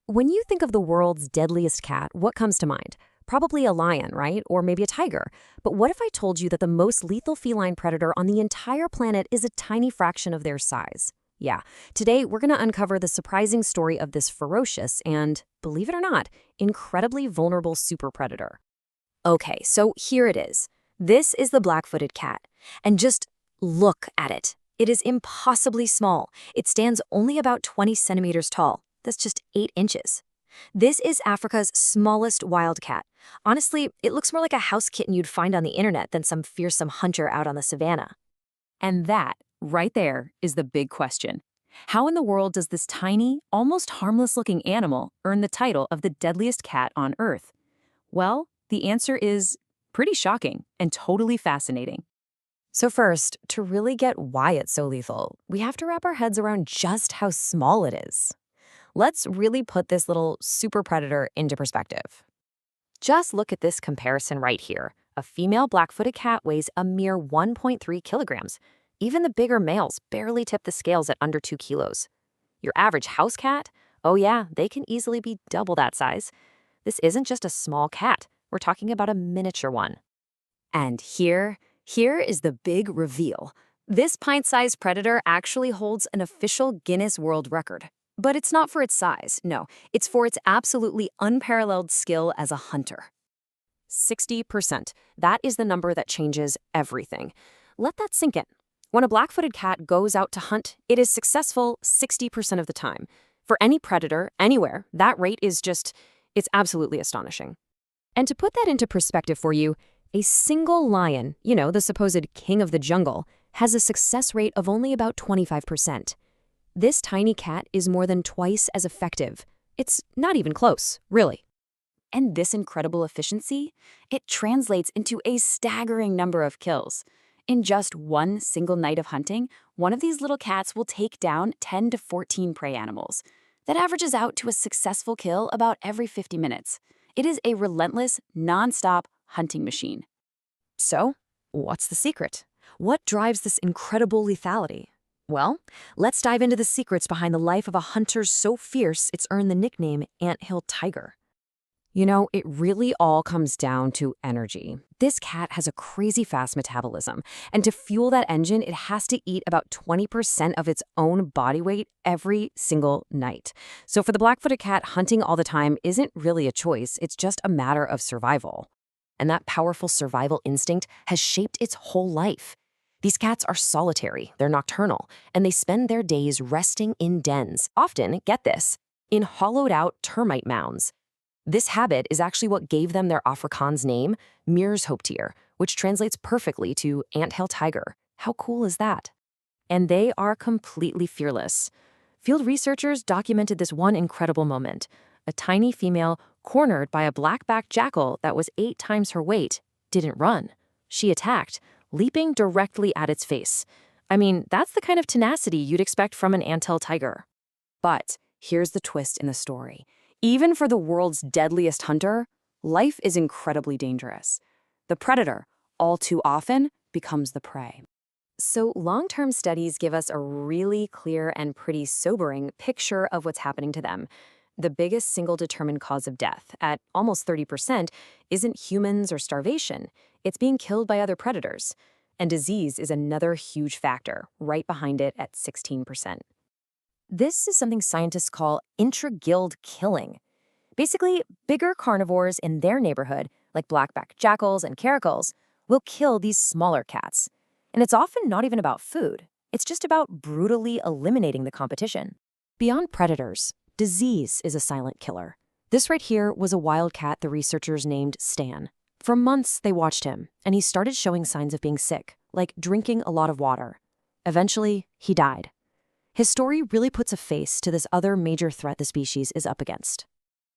When you think of the world's deadliest cat, what comes to mind? Probably a lion, right? Or maybe a tiger. But what if I told you that the most lethal feline predator on the entire planet is a tiny fraction of their size? Yeah, today we're going to uncover the surprising story of this ferocious and, believe it or not, incredibly vulnerable super predator. Okay, so here it is. This is the black-footed cat. And just look at it. It is impossibly small. It stands only about 20 centimeters tall. That's just 8 inches. This is Africa's smallest wildcat. Honestly, it looks more like a house kitten you'd find on the internet than some fearsome hunter out on the savannah. And that, right there, is the big question. How in the world does this tiny, almost harmless-looking animal earn the title of the deadliest cat on Earth? Well, the answer is pretty shocking and totally fascinating. So first, to really get why it's so lethal, we have to wrap our heads around just how small it is. Let's really put this little super predator into perspective. Just look at this comparison right here. A female black-footed cat weighs a mere 1.3 kilograms. Even the bigger males barely tip the scales at under 2 kilos. Your average house cat? Oh yeah, they can easily be double that size. This isn't just a small cat. We're talking about a miniature one. And here is the big reveal. This pint-sized predator actually holds an official Guinness World Record. But it's not for its size, no. It's for its absolutely unparalleled skill as a hunter. 60%. That is the number that changes everything. Let that sink in. When a black-footed cat goes out to hunt, it is successful 60% of the time. For any predator, anywhere, that rate is it's absolutely astonishing. And to put that into perspective for you, a single lion, the supposed king of the jungle, has a success rate of only about 25%. This tiny cat is more than twice as effective. It's not even close, really. And this incredible efficiency, it translates into a staggering number of kills. In just one single night of hunting, one of these little cats will take down 10 to 14 prey animals. That averages out to a successful kill about every 50 minutes. It is a relentless, non-stop hunting machine. So, what's the secret? What drives this incredible lethality? Well, let's dive into the secrets behind the life of a hunter so fierce it's earned the nickname anthill tiger. It really all comes down to energy. This cat has a crazy fast metabolism, and to fuel that engine, it has to eat about 20% of its own body weight every single night. So for the black-footed cat, hunting all the time isn't really a choice, it's just a matter of survival. And that powerful survival instinct has shaped its whole life. These cats are solitary, they're nocturnal, and they spend their days resting in dens, often, get this, in hollowed-out termite mounds. This habit is actually what gave them their Afrikaans name, Meershooptier, which translates perfectly to anthill tiger. How cool is that? And they are completely fearless. Field researchers documented this one incredible moment. A tiny female, cornered by a black-backed jackal that was 8 times her weight, didn't run. She attacked, leaping directly at its face. I mean, that's the kind of tenacity you'd expect from an anthill tiger. But here's the twist in the story. Even for the world's deadliest hunter, life is incredibly dangerous. The predator, all too often, becomes the prey. So long-term studies give us a really clear and pretty sobering picture of what's happening to them. The biggest single determined cause of death, at almost 30%, isn't humans or starvation. It's being killed by other predators. And disease is another huge factor, right behind it at 16%. This is something scientists call intra-guild killing. Basically, bigger carnivores in their neighborhood, like black-backed jackals and caracals, will kill these smaller cats. And it's often not even about food. It's just about brutally eliminating the competition. Beyond predators, disease is a silent killer. This right here was a wildcat the researchers named Stan. For months, they watched him, and he started showing signs of being sick, like drinking a lot of water. Eventually, he died. His story really puts a face to this other major threat the species is up against.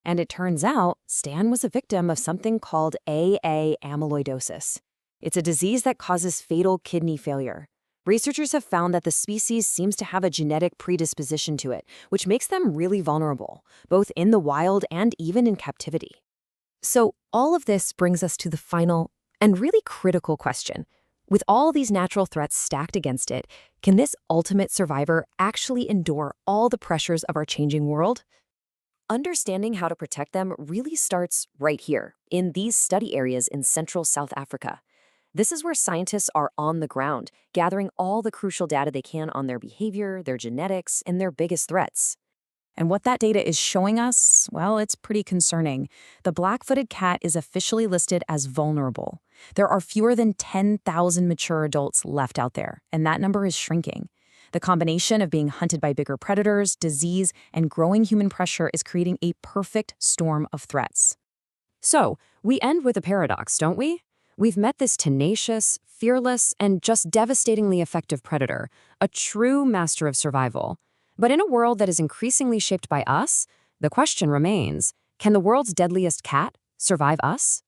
And it turns out Stan was a victim of something called AA amyloidosis. It's a disease that causes fatal kidney failure. Researchers have found that the species seems to have a genetic predisposition to it, which makes them really vulnerable, both in the wild and even in captivity. So all of this brings us to the final and really critical question. With all these natural threats stacked against it, can this ultimate survivor actually endure all the pressures of our changing world? Understanding how to protect them really starts right here, in these study areas in central South Africa. This is where scientists are on the ground, gathering all the crucial data they can on their behavior, their genetics, and their biggest threats. And what that data is showing us, well, it's pretty concerning. The black-footed cat is officially listed as vulnerable. There are fewer than 10,000 mature adults left out there, and that number is shrinking. The combination of being hunted by bigger predators, disease, and growing human pressure is creating a perfect storm of threats. So, we end with a paradox, don't we? We've met this tenacious, fearless, and just devastatingly effective predator, a true master of survival. But in a world that is increasingly shaped by us, the question remains, can the world's deadliest cat survive us?